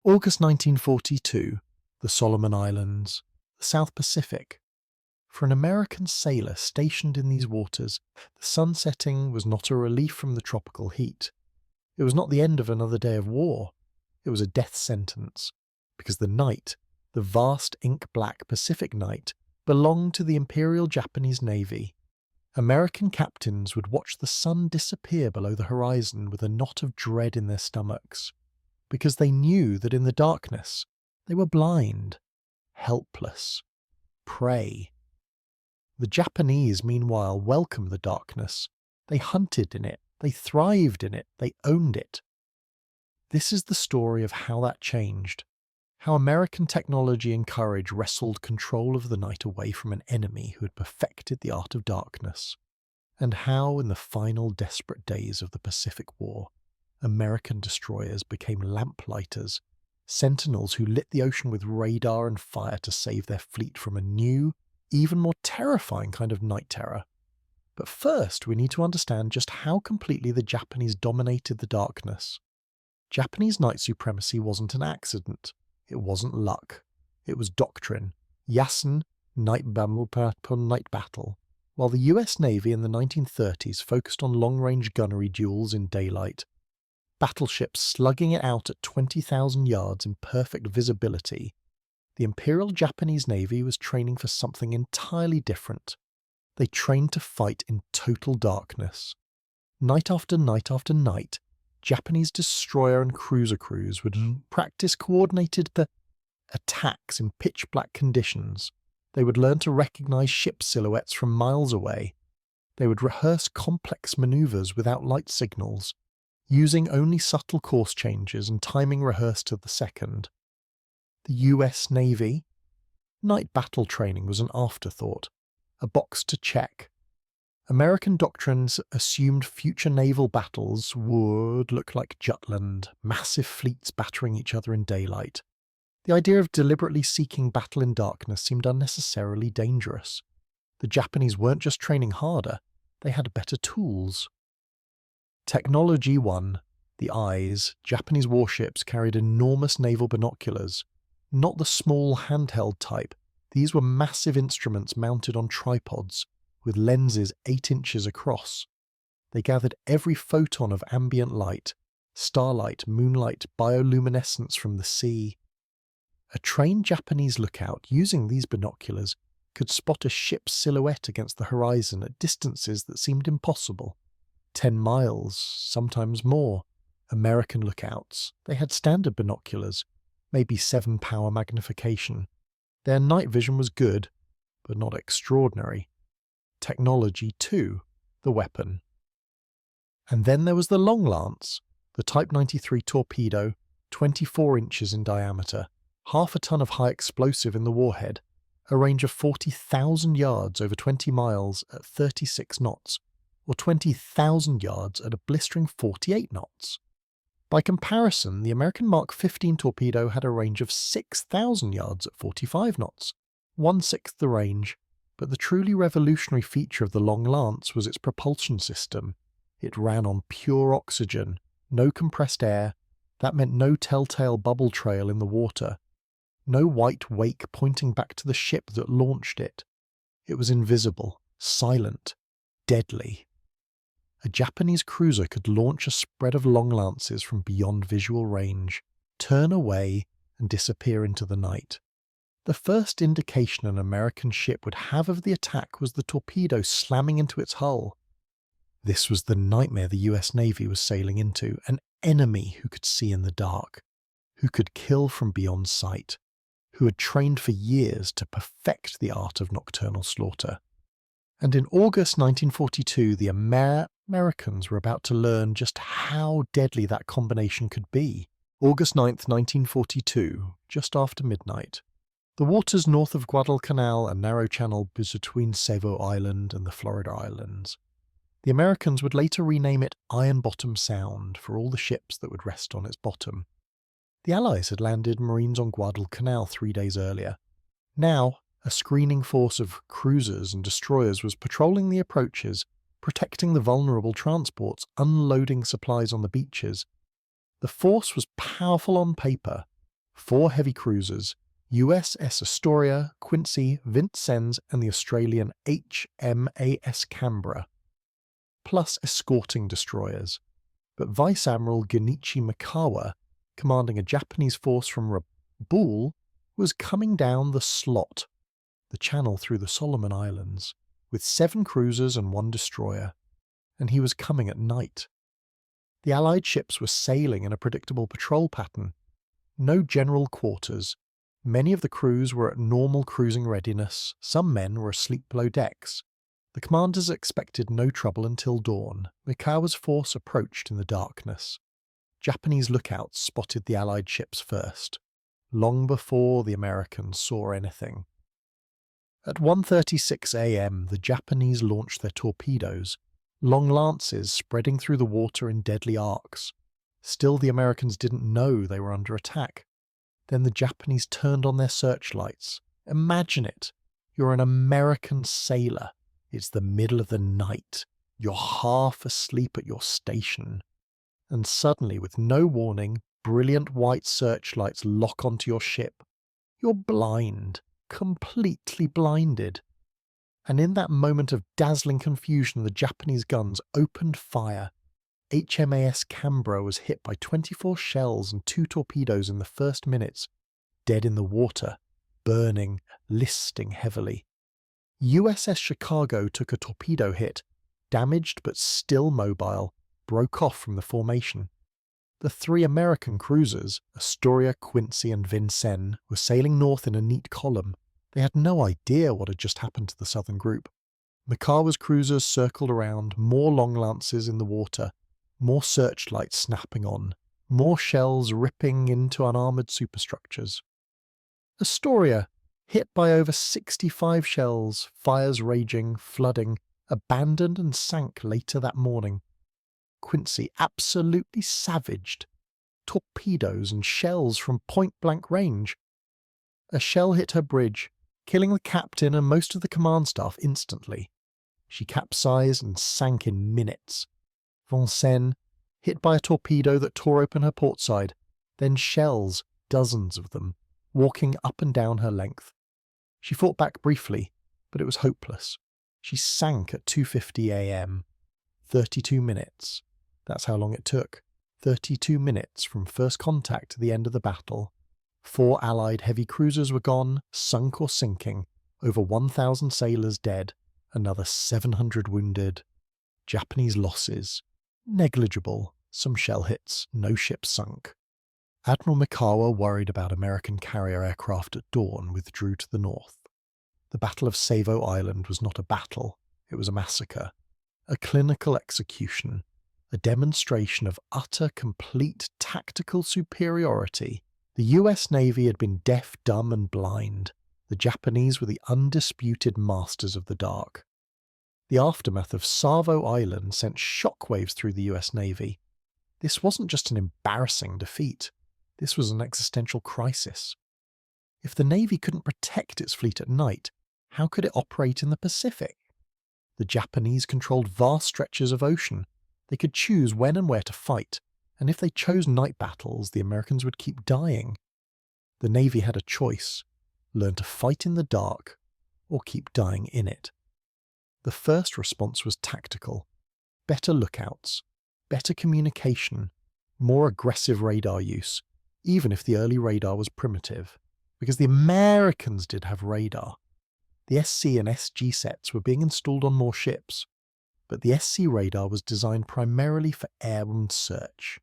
August 1942, the Solomon Islands, the South Pacific. For an American sailor stationed in these waters, the sun setting was not a relief from the tropical heat. It was not the end of another day of war. It was a death sentence, because the night, the vast ink-black Pacific night, belonged to the Imperial Japanese Navy. American captains would watch the sun disappear below the horizon with a knot of dread in their stomachs, because they knew that in the darkness they were blind, helpless, prey. The Japanese, meanwhile, welcomed the darkness. They hunted in it, they thrived in it, they owned it. This is the story of how that changed, how American technology and courage wrestled control of the night away from an enemy who had perfected the art of darkness, and how, in the final desperate days of the Pacific War, American destroyers became lamp-lighters, sentinels who lit the ocean with radar and fire to save their fleet from a new, even more terrifying kind of night terror. But first, we need to understand just how completely the Japanese dominated the darkness. Japanese night supremacy wasn't an accident. It wasn't luck. It was doctrine. Yasen, night battle. While the US Navy in the 1930s focused on long-range gunnery duels in daylight, battleships slugging it out at 20,000 yards in perfect visibility, the Imperial Japanese Navy was training for something entirely different. They trained to fight in total darkness. Night after night after night, Japanese destroyer and cruiser crews would practice coordinated attacks in pitch-black conditions. They would learn to recognize ship silhouettes from miles away. They would rehearse complex maneuvers without light signals, using only subtle course changes and timing rehearsed to the second. The US Navy? Night battle training was an afterthought, a box to check. American doctrines assumed future naval battles would look like Jutland, massive fleets battering each other in daylight. The idea of deliberately seeking battle in darkness seemed unnecessarily dangerous. The Japanese weren't just training harder, they had better tools. Technology won. The eyes, Japanese warships carried enormous naval binoculars. Not the small handheld type, these were massive instruments mounted on tripods, with lenses 8 inches across. They gathered every photon of ambient light, starlight, moonlight, bioluminescence from the sea. A trained Japanese lookout using these binoculars could spot a ship's silhouette against the horizon at distances that seemed impossible. 10 miles, sometimes more. American lookouts, they had standard binoculars, maybe 7-power magnification. Their night vision was good, but not extraordinary. Technology too, the weapon. And then there was the long lance, the Type 93 torpedo, 24 inches in diameter, half a ton of high explosive in the warhead, a range of 40,000 yards over 20 miles at 36 knots, or 20,000 yards at a blistering 48 knots. By comparison, the American Mark 15 torpedo had a range of 6,000 yards at 45 knots, 1/6 the range, but the truly revolutionary feature of the long lance was its propulsion system. It ran on pure oxygen, no compressed air. That meant no telltale bubble trail in the water, no white wake pointing back to the ship that launched it. It was invisible, silent, deadly. A Japanese cruiser could launch a spread of long lances from beyond visual range, turn away, and disappear into the night. The first indication an American ship would have of the attack was the torpedo slamming into its hull. This was the nightmare the US Navy was sailing into, an enemy who could see in the dark, who could kill from beyond sight, who had trained for years to perfect the art of nocturnal slaughter. And in August 1942, the Americans were about to learn just how deadly that combination could be. August 9th, 1942, just after midnight. The waters north of Guadalcanal, a narrow channel between Savo Island and the Florida Islands. The Americans would later rename it Iron Bottom Sound for all the ships that would rest on its bottom. The Allies had landed Marines on Guadalcanal 3 days earlier. Now, a screening force of cruisers and destroyers was patrolling the approaches, protecting the vulnerable transports, unloading supplies on the beaches. The force was powerful on paper, 4 heavy cruisers, USS Astoria, Quincy, Vincennes, and the Australian HMAS Canberra, plus escorting destroyers. But Vice Admiral Genichi Mikawa, commanding a Japanese force from Rabaul, was coming down the slot, the channel through the Solomon Islands, with 7 cruisers and 1 destroyer, and he was coming at night. The Allied ships were sailing in a predictable patrol pattern. No general quarters. Many of the crews were at normal cruising readiness. Some men were asleep below decks. The commanders expected no trouble until dawn. Mikawa's force approached in the darkness. Japanese lookouts spotted the Allied ships first, long before the Americans saw anything. At 1:36 a.m. the Japanese launched their torpedoes, long lances spreading through the water in deadly arcs. Still, the Americans didn't know they were under attack. Then the Japanese turned on their searchlights. Imagine it. You're an American sailor. It's the middle of the night. You're half asleep at your station. And suddenly, with no warning, brilliant white searchlights lock onto your ship. You're blind, completely blinded. And in that moment of dazzling confusion, the Japanese guns opened fire. HMAS Canberra was hit by 24 shells and 2 torpedoes in the first minutes, dead in the water, burning, listing heavily. USS Chicago took a torpedo hit, damaged but still mobile, broke off from the formation. The 3 American cruisers, Astoria, Quincy and Vincennes, were sailing north in a neat column. They had no idea what had just happened to the southern group. Mikawa's cruisers circled around, more long lances in the water, more searchlights snapping on, more shells ripping into unarmoured superstructures. Astoria, hit by over 65 shells, fires raging, flooding, abandoned and sank later that morning. Quincy absolutely savaged. Torpedoes and shells from point-blank range. A shell hit her bridge, killing the captain and most of the command staff instantly. She capsized and sank in minutes. Vincennes, hit by a torpedo that tore open her port side, then shells, dozens of them, walking up and down her length. She fought back briefly, but it was hopeless. She sank at 2:50 a.m. 32 minutes. That's how long it took. 32 minutes from first contact to the end of the battle. 4 Allied heavy cruisers were gone, sunk or sinking, over 1,000 sailors dead, another 700 wounded. Japanese losses. Negligible. Some shell hits, no ship sunk. Admiral Mikawa, worried about American carrier aircraft at dawn, withdrew to the north. The Battle of Savo Island was not a battle, it was a massacre. A clinical execution. A demonstration of utter, complete tactical superiority. The US Navy had been deaf, dumb and blind. The Japanese were the undisputed masters of the dark. The aftermath of Savo Island sent shockwaves through the US Navy. This wasn't just an embarrassing defeat. This was an existential crisis. If the Navy couldn't protect its fleet at night, how could it operate in the Pacific? The Japanese controlled vast stretches of ocean. They could choose when and where to fight, and if they chose night battles, the Americans would keep dying. The Navy had a choice: learn to fight in the dark, or keep dying in it. The first response was tactical. Better lookouts, better communication, more aggressive radar use, even if the early radar was primitive, because the Americans did have radar. The SC and SG sets were being installed on more ships, but the SC radar was designed primarily for airborne search.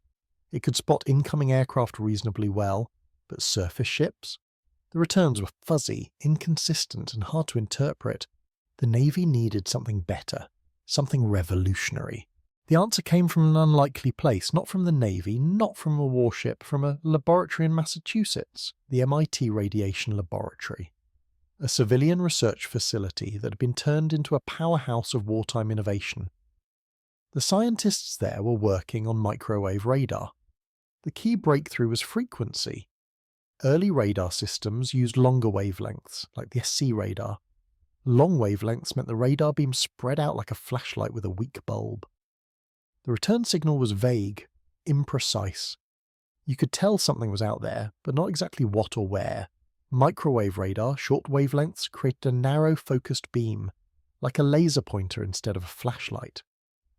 It could spot incoming aircraft reasonably well, but surface ships? The returns were fuzzy, inconsistent, and hard to interpret. The Navy needed something better, something revolutionary. The answer came from an unlikely place, not from the Navy, not from a warship, from a laboratory in Massachusetts, the MIT Radiation Laboratory. A civilian research facility that had been turned into a powerhouse of wartime innovation. The scientists there were working on microwave radar. The key breakthrough was frequency. Early radar systems used longer wavelengths, like the SC radar. Long wavelengths meant the radar beam spread out like a flashlight with a weak bulb. The return signal was vague, imprecise. You could tell something was out there, but not exactly what or where. Microwave radar, short wavelengths, created a narrow focused beam, like a laser pointer instead of a flashlight.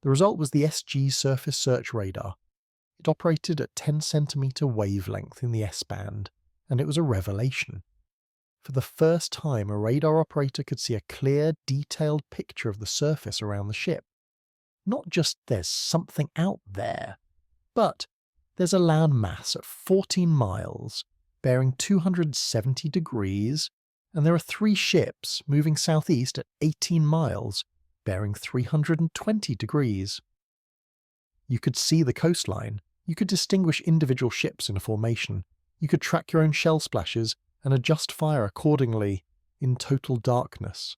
The result was the SG Surface Search Radar. It operated at 10 centimeter wavelength in the S-band, and it was a revelation. For the first time, a radar operator could see a clear, detailed picture of the surface around the ship. Not just there's something out there, but there's a land mass at 14 miles, bearing 270 degrees, and there are 3 ships moving southeast at 18 miles, bearing 320 degrees. You could see the coastline, you could distinguish individual ships in a formation, you could track your own shell splashes and adjust fire accordingly in total darkness.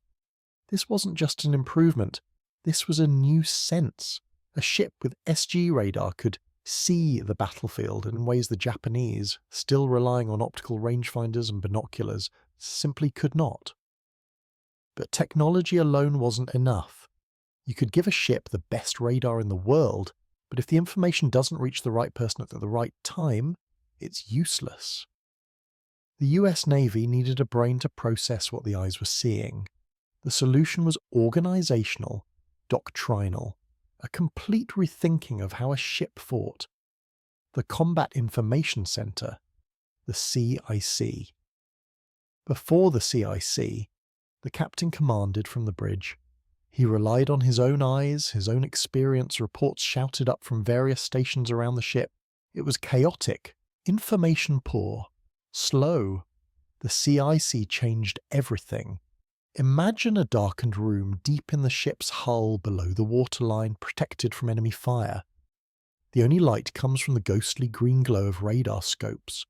This wasn't just an improvement, this was a new sense. A ship with SG radar could see the battlefield in ways the Japanese, still relying on optical rangefinders and binoculars, simply could not. But technology alone wasn't enough. You could give a ship the best radar in the world, but if the information doesn't reach the right person at the right time, it's useless. The US Navy needed a brain to process what the eyes were seeing. The solution was organizational, doctrinal, a complete rethinking of how a ship fought. The Combat Information Center, the CIC. Before the CIC, the captain commanded from the bridge. He relied on his own eyes, his own experience, reports shouted up from various stations around the ship. It was chaotic, information poor, slow. The CIC changed everything. Imagine a darkened room deep in the ship's hull below the waterline, protected from enemy fire. The only light comes from the ghostly green glow of radar scopes.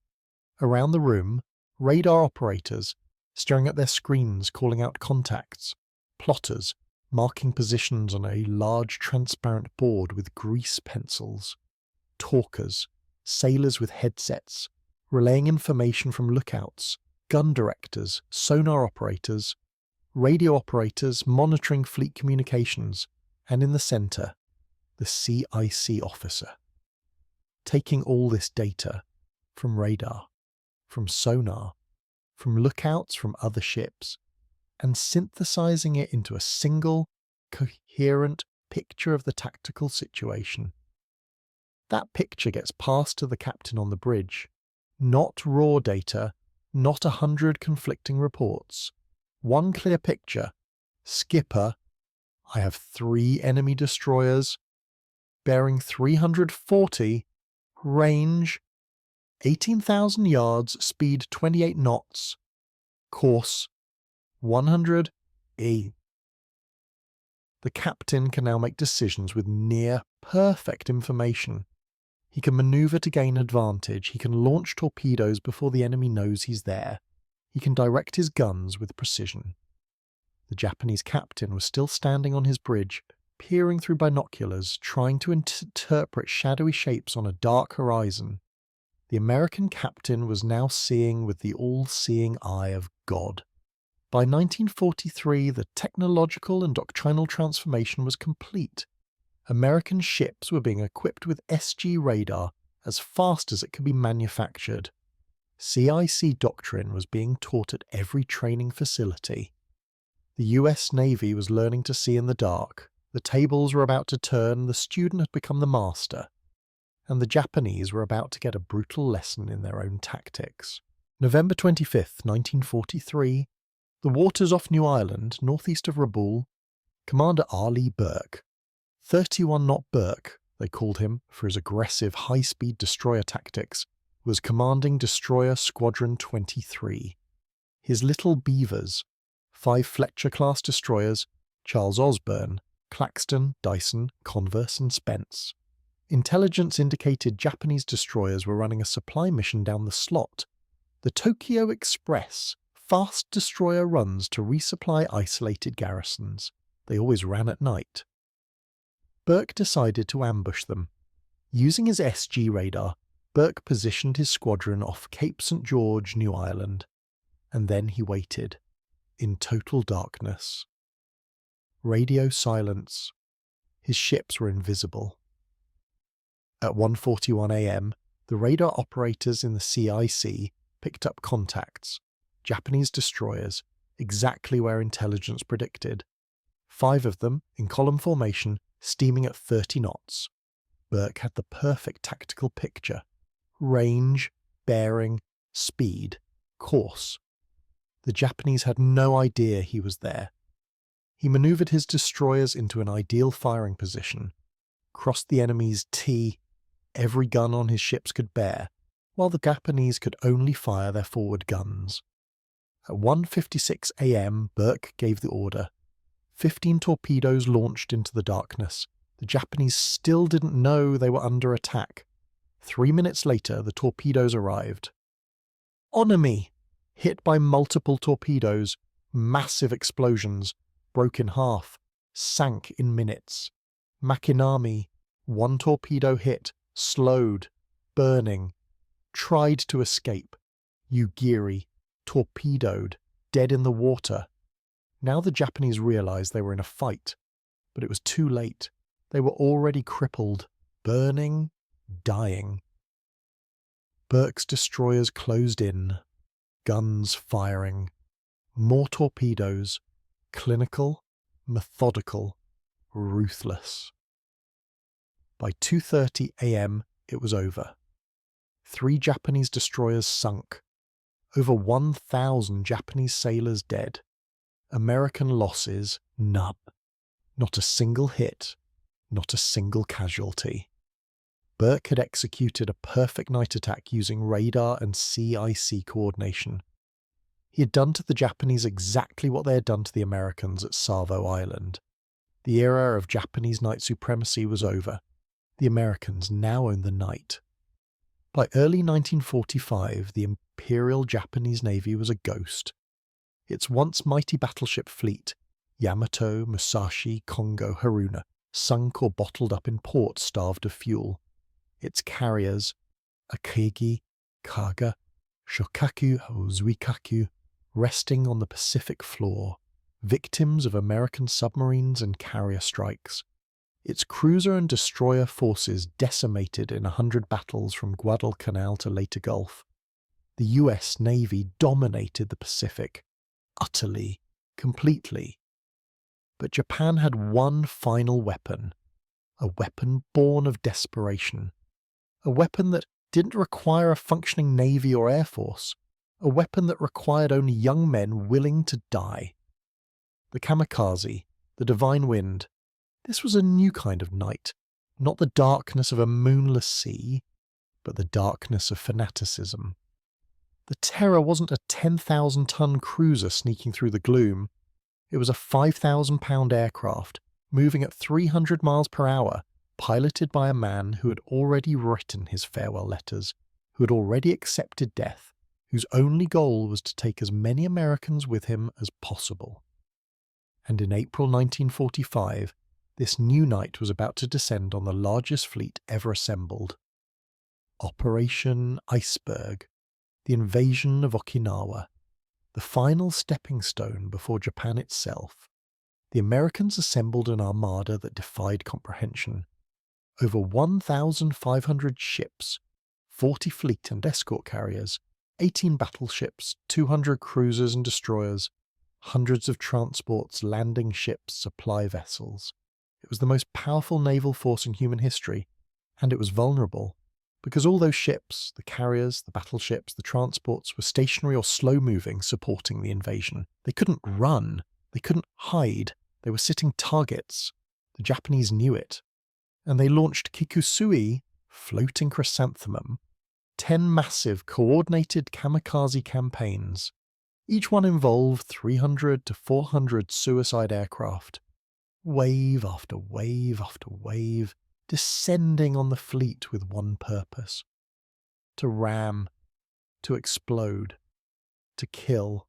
Around the room, radar operators, staring at their screens calling out contacts, plotters, marking positions on a large transparent board with grease pencils, talkers, sailors with headsets, relaying information from lookouts, gun directors, sonar operators, radio operators monitoring fleet communications, and in the centre, the CIC officer. Taking all this data from radar, from sonar, from lookouts from other ships, and synthesizing it into a single, coherent picture of the tactical situation. That picture gets passed to the captain on the bridge. Not raw data, not 100 conflicting reports. One clear picture. Skipper, I have 3 enemy destroyers, bearing 340, range 18,000 yards, speed 28 knots, course 100 E. The captain can now make decisions with near perfect information. He can maneuver to gain advantage, he can launch torpedoes before the enemy knows he's there. He can direct his guns with precision. The Japanese captain was still standing on his bridge, peering through binoculars, trying to interpret shadowy shapes on a dark horizon. The American captain was now seeing with the all-seeing eye of God. By 1943, the technological and doctrinal transformation was complete. American ships were being equipped with SG radar as fast as it could be manufactured. CIC doctrine was being taught at every training facility. The US Navy was learning to see in the dark, the tables were about to turn, the student had become the master, and the Japanese were about to get a brutal lesson in their own tactics. November 25th, 1943, the waters off New Ireland, northeast of Rabaul, Commander R. Lee Burke, 31-knot Burke, they called him for his aggressive high-speed destroyer tactics, was commanding Destroyer Squadron 23. His little beavers, 5 Fletcher-class destroyers, Charles Osborne, Claxton, Dyson, Converse and Spence. Intelligence indicated Japanese destroyers were running a supply mission down the slot. The Tokyo Express, fast destroyer runs to resupply isolated garrisons. They always ran at night. Burke decided to ambush them. Using his SG radar, Burke positioned his squadron off Cape St. George, New Ireland, and then he waited, in total darkness. Radio silence. His ships were invisible. At 1:41 a.m., The radar operators in the CIC picked up contacts, Japanese destroyers, exactly where intelligence predicted. 5 of them, in column formation, steaming at 30 knots. Burke had the perfect tactical picture. Range, bearing, speed, course. The Japanese had no idea he was there. He manoeuvred his destroyers into an ideal firing position, crossed the enemy's T, every gun on his ships could bear, while the Japanese could only fire their forward guns. At 1:56 a.m. Burke gave the order. 15 torpedoes launched into the darkness. The Japanese still didn't know they were under attack. 3 minutes later, the torpedoes arrived. Onami! Hit by multiple torpedoes, massive explosions, broke in half, sank in minutes. Makinami, 1 torpedo hit, slowed, burning, tried to escape. Yugiri, torpedoed, dead in the water. Now the Japanese realized they were in a fight, but it was too late. They were already crippled, burning, dying. Burke's destroyers closed in, guns firing, more torpedoes, clinical, methodical, ruthless. By 2:30 a.m. it was over. 3 Japanese destroyers sunk. Over 1,000 Japanese sailors dead. American losses, none. Not a single hit, not a single casualty. Burke had executed a perfect night attack using radar and CIC coordination. He had done to the Japanese exactly what they had done to the Americans at Savo Island. The era of Japanese night supremacy was over. The Americans now owned the night. By early 1945, the Imperial Japanese Navy was a ghost. Its once mighty battleship fleet, Yamato, Musashi, Kongo, Haruna, sunk or bottled up in port starved of fuel. Its carriers, Akagi, Kaga, Shokaku, Zuikaku, resting on the Pacific floor, victims of American submarines and carrier strikes. Its cruiser and destroyer forces decimated in 100 battles from Guadalcanal to Leyte Gulf. The US Navy dominated the Pacific, utterly, completely. But Japan had one final weapon, a weapon born of desperation, a weapon that didn't require a functioning navy or air force, a weapon that required only young men willing to die. The kamikaze, the divine wind. This was a new kind of night, not the darkness of a moonless sea, but the darkness of fanaticism. The Terror wasn't a 10,000-ton cruiser sneaking through the gloom. It was a 5,000-pound aircraft, moving at 300 miles per hour, piloted by a man who had already written his farewell letters, who had already accepted death, whose only goal was to take as many Americans with him as possible. And in April 1945, this new night was about to descend on the largest fleet ever assembled. Operation Iceberg, the invasion of Okinawa, the final stepping stone before Japan itself. The Americans assembled an armada that defied comprehension. Over 1,500 ships, 40 fleet and escort carriers, 18 battleships, 200 cruisers and destroyers, hundreds of transports, landing ships, supply vessels. It was the most powerful naval force in human history, and it was vulnerable, because all those ships, the carriers, the battleships, the transports, were stationary or slow-moving, supporting the invasion. They couldn't run, they couldn't hide, they were sitting targets. The Japanese knew it. And they launched Kikusui, floating chrysanthemum, 10 massive, coordinated kamikaze campaigns. Each one involved 300 to 400 suicide aircraft. Wave after wave after wave, descending on the fleet with one purpose: to ram, to explode, to kill.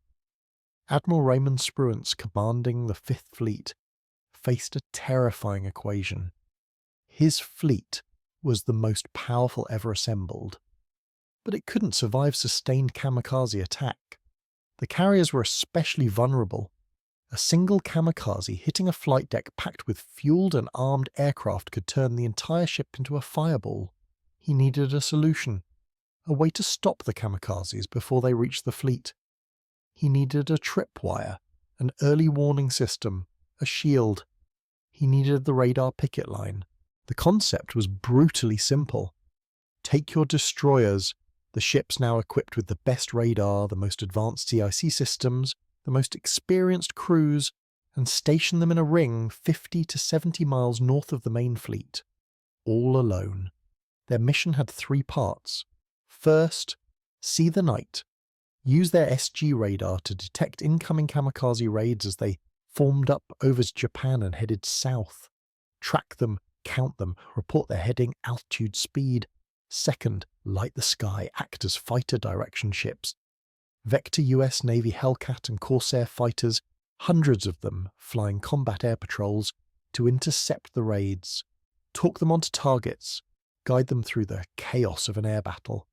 Admiral Raymond Spruance, commanding the Fifth Fleet, faced a terrifying equation. His fleet was the most powerful ever assembled, but it couldn't survive sustained kamikaze attack. The carriers were especially vulnerable. A single kamikaze hitting a flight deck packed with fueled and armed aircraft could turn the entire ship into a fireball. He needed a solution. a way to stop the kamikazes before they reached the fleet. He needed a tripwire, an early warning system, a shield. He needed the radar picket line. The concept was brutally simple. Take your destroyers, the ships now equipped with the best radar, the most advanced CIC systems, the most experienced crews, and station them in a ring 50 to 70 miles north of the main fleet, all alone. Their mission had 3 parts. First, see the night. Use their SG radar to detect incoming kamikaze raids as they formed up over Japan and headed south. Track them, count them, report their heading, altitude, speed. Second, light the sky, act as fighter direction ships. Vector US Navy Hellcat and Corsair fighters, hundreds of them flying combat air patrols, to intercept the raids. Talk them onto targets, guide them through the chaos of an air battle.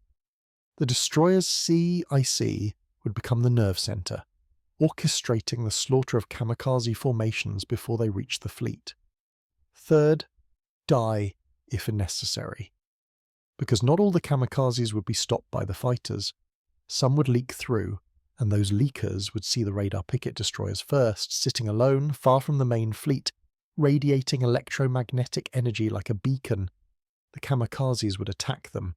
The destroyer's CIC would become the nerve centre, orchestrating the slaughter of kamikaze formations before they reached the fleet. Third, die if necessary. Because not all the kamikazes would be stopped by the fighters. Some would leak through, and those leakers would see the radar picket destroyers first, sitting alone, far from the main fleet, radiating electromagnetic energy like a beacon. The kamikazes would attack them,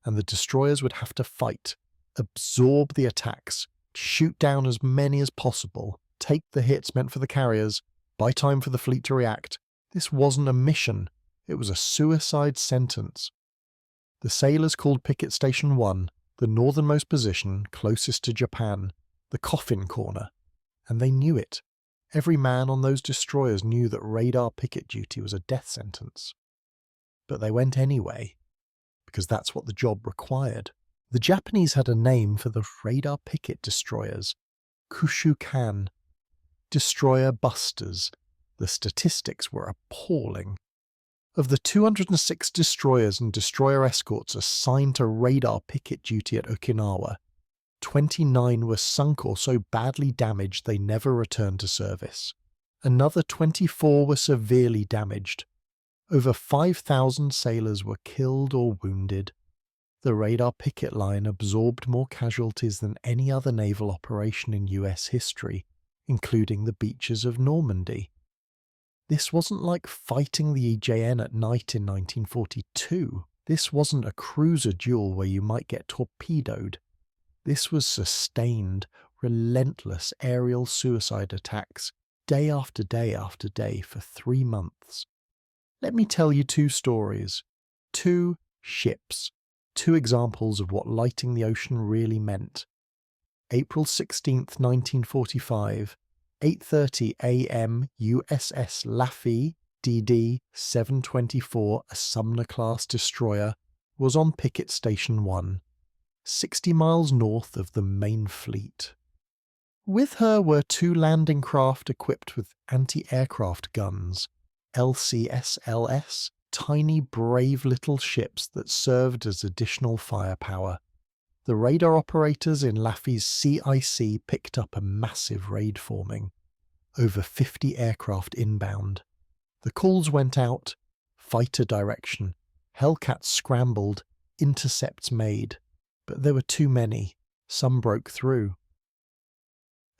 and the destroyers would have to fight, absorb the attacks, shoot down as many as possible, take the hits meant for the carriers, buy time for the fleet to react. This wasn't a mission, it was a suicide sentence. The sailors called Picket Station 1, the northernmost position closest to Japan, the coffin corner, and they knew it. Every man on those destroyers knew that radar picket duty was a death sentence. But they went anyway, because that's what the job required. The Japanese had a name for the radar picket destroyers, Kushukan, destroyer busters. The statistics were appalling. Of the 206 destroyers and destroyer escorts assigned to radar picket duty at Okinawa, 29 were sunk or so badly damaged they never returned to service. Another 24 were severely damaged. Over 5,000 sailors were killed or wounded. The radar picket line absorbed more casualties than any other naval operation in US history, including the beaches of Normandy. This wasn't like fighting the EJN at night in 1942. This wasn't a cruiser duel where you might get torpedoed. This was sustained, relentless aerial suicide attacks, day after day after day for 3 months. Let me tell you 2 stories. 2 ships. 2 examples of what lighting the ocean really meant. April 16th, 1945. 8:30 a.m. USS Laffey DD 724, a Sumner-class destroyer, was on Picket Station 1, 60 miles north of the main fleet. With her were 2 landing craft equipped with anti-aircraft guns, LCSLS, tiny brave little ships that served as additional firepower. The radar operators in Laffey's CIC picked up a massive raid forming. Over 50 aircraft inbound. The calls went out, fighter direction, Hellcats scrambled, intercepts made. But there were too many. Some broke through.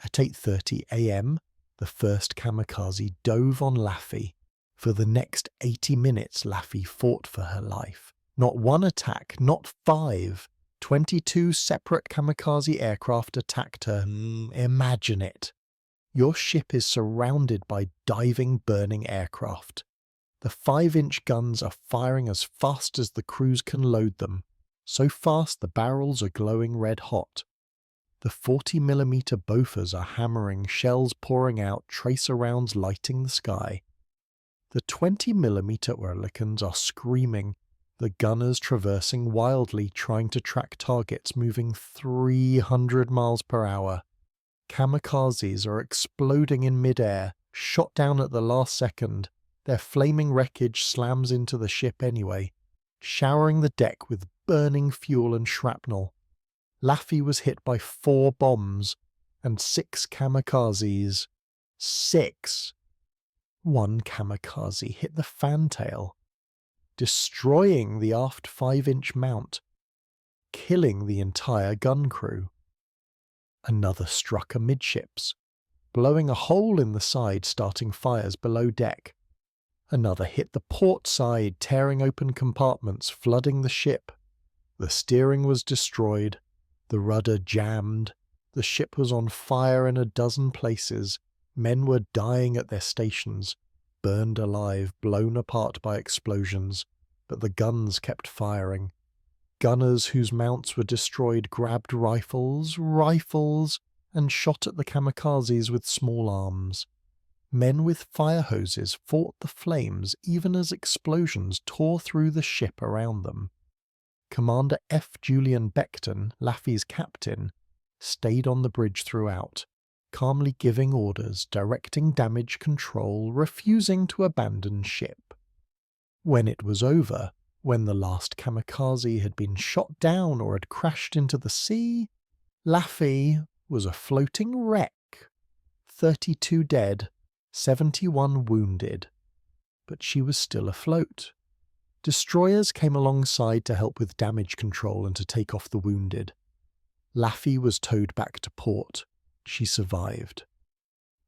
At 8:30 a.m., the first kamikaze dove on Laffey. For the next 80 minutes, Laffey fought for her life. Not 1 attack, not 5. 22 separate kamikaze aircraft attacked her. Imagine it. Your ship is surrounded by diving, burning aircraft. The 5-inch guns are firing as fast as the crews can load them. So fast the barrels are glowing red hot. The 40mm Bofors are hammering, shells pouring out, tracer rounds lighting the sky. The 20mm Oerlikons are screaming, the gunners traversing wildly, trying to track targets moving 300 miles per hour. Kamikazes are exploding in mid-air, shot down at the last second. Their flaming wreckage slams into the ship anyway, showering the deck with burning fuel and shrapnel. Laffey was hit by 4 bombs and 6 kamikazes. 6! 1 kamikaze hit the fantail, destroying the aft 5-inch mount. killing the entire gun crew. Another struck amidships, blowing a hole in the side, starting fires below deck. Another hit the port side, tearing open compartments, flooding the ship. The steering was destroyed, the rudder jammed, the ship was on fire in a dozen places, men were dying at their stations, burned alive, blown apart by explosions, but the guns kept firing. Gunners whose mounts were destroyed grabbed rifles, and shot at the kamikazes with small arms. Men with fire hoses fought the flames even as explosions tore through the ship around them. Commander F. Julian Beckton, Laffey's captain, stayed on the bridge throughout, calmly giving orders, directing damage control, refusing to abandon ship. When it was over, when the last kamikaze had been shot down or had crashed into the sea, Laffey was a floating wreck. 32 dead, 71 wounded. But she was still afloat. Destroyers came alongside to help with damage control and to take off the wounded. Laffey was towed back to port. She survived.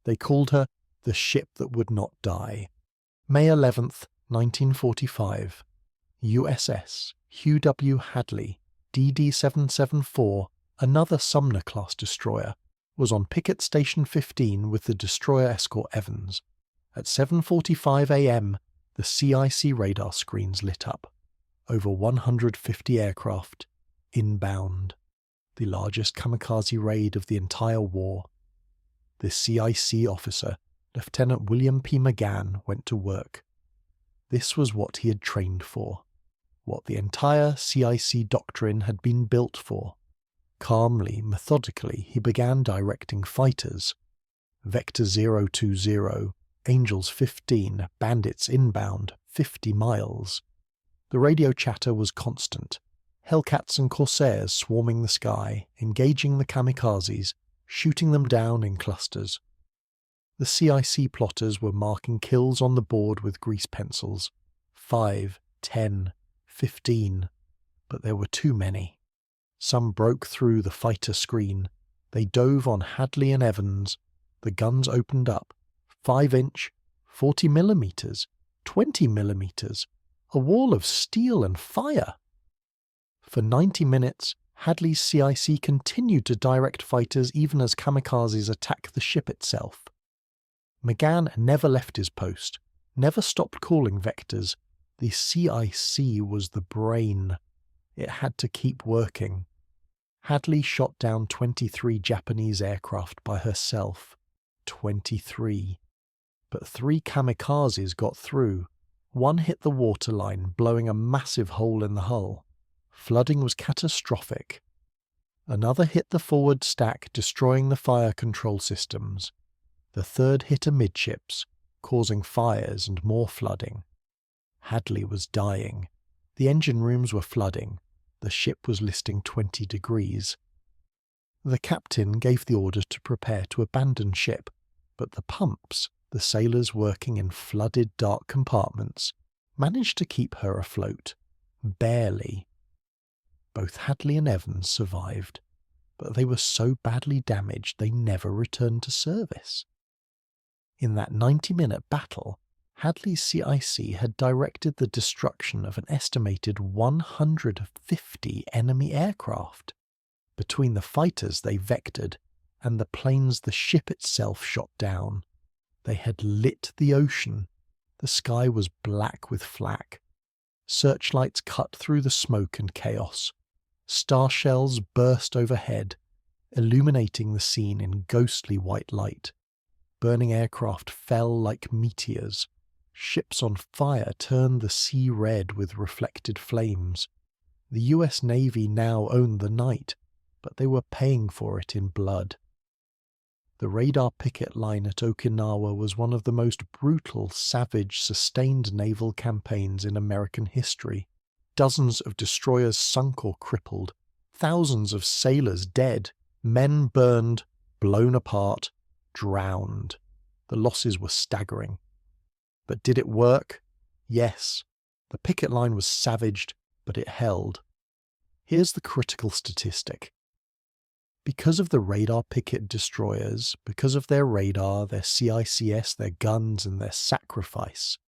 They called her the ship that would not die. May 11th, 1945. USS Hugh W. Hadley, DD-774, another Sumner-class destroyer, was on picket station 15 with the destroyer escort Evans. At 7:45 a.m., the CIC radar screens lit up. Over 150 aircraft, inbound. The largest kamikaze raid of the entire war. The CIC officer, Lieutenant William P. McGann, went to work. This was what he had trained for. What the entire CIC doctrine had been built for. Calmly, methodically, he began directing fighters. Vector 020, Angels 15, Bandits inbound, 50 miles. The radio chatter was constant. Hellcats and Corsairs swarming the sky, engaging the kamikazes, shooting them down in clusters. The CIC plotters were marking kills on the board with grease pencils. 5, 10, 15. But there were too many. Some broke through the fighter screen. They dove on Hadley and Evans. The guns opened up. 5-inch, 40 millimeters, 20 millimeters. A wall of steel and fire. For 90 minutes, Hadley's CIC continued to direct fighters even as kamikazes attacked the ship itself. McGann never left his post, never stopped calling vectors. The CIC was the brain. It had to keep working. Hadley shot down 23 Japanese aircraft by herself. 23. But 3 kamikazes got through. One hit the waterline, blowing a massive hole in the hull. Flooding was catastrophic. Another hit the forward stack, destroying the fire control systems. The third hit amidships, causing fires and more flooding. Hadley was dying. The engine rooms were flooding. The ship was listing 20 degrees. The captain gave the order to prepare to abandon ship, but the pumps, the sailors working in flooded dark compartments, managed to keep her afloat. Barely. Both Hadley and Evans survived, but they were so badly damaged they never returned to service. In that 90-minute battle, Hadley's CIC had directed the destruction of an estimated 150 enemy aircraft. Between the fighters they vectored and the planes the ship itself shot down, they had lit the ocean. The sky was black with flak. Searchlights cut through the smoke and chaos. Star shells burst overhead, illuminating the scene in ghostly white light. Burning aircraft fell like meteors. Ships on fire turned the sea red with reflected flames. The US Navy now owned the night, but they were paying for it in blood. The radar picket line at Okinawa was one of the most brutal, savage, sustained naval campaigns in American history. Dozens of destroyers sunk or crippled, thousands of sailors dead, men burned, blown apart, drowned. The losses were staggering. But did it work? Yes. The picket line was savaged, but it held. Here's the critical statistic. Because of the radar picket destroyers, because of their radar, their CICS, their guns, and their sacrifice,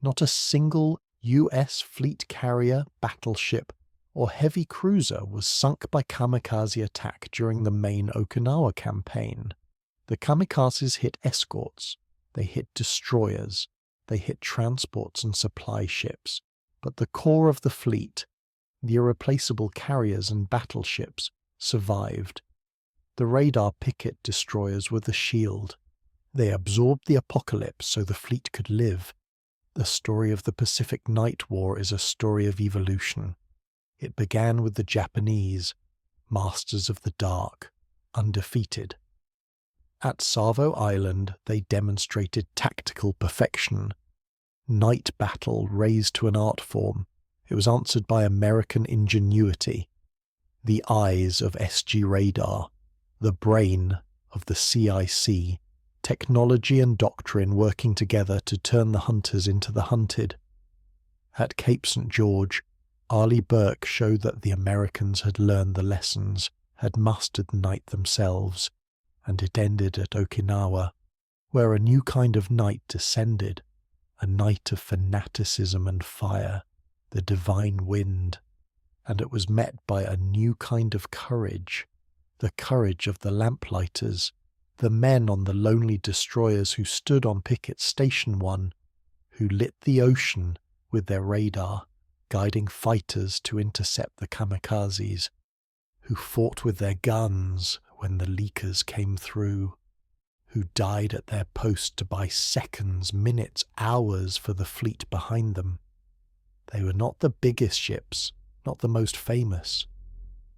not a single US fleet carrier, battleship, or heavy cruiser was sunk by kamikaze attack during the main Okinawa campaign. The kamikazes hit escorts, they hit destroyers, they hit transports and supply ships, but the core of the fleet, the irreplaceable carriers and battleships, survived. The radar picket destroyers were the shield. They absorbed the apocalypse so the fleet could live. The story of the Pacific Night War is a story of evolution. It began with the Japanese, masters of the dark, undefeated. At Savo Island, they demonstrated tactical perfection. Night battle raised to an art form. It was answered by American ingenuity. The eyes of SG radar, the brain of the CIC, technology and doctrine working together to turn the hunters into the hunted. At Cape St. George, Arleigh Burke showed that the Americans had learned the lessons, had mastered night themselves, and it ended at Okinawa, where a new kind of night descended, a night of fanaticism and fire, the divine wind, and it was met by a new kind of courage, the courage of the lamplighters, the men on the lonely destroyers who stood on picket Station 1, who lit the ocean with their radar, guiding fighters to intercept the kamikazes, who fought with their guns when the leakers came through, who died at their post to buy seconds, minutes, hours for the fleet behind them. They were not the biggest ships, not the most famous.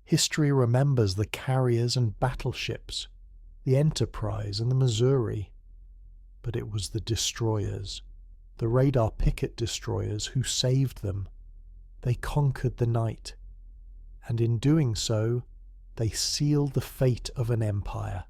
History remembers the carriers and battleships, the Enterprise and the Missouri. But it was the destroyers, the radar picket destroyers, who saved them. They conquered the night, and in doing so, they sealed the fate of an empire.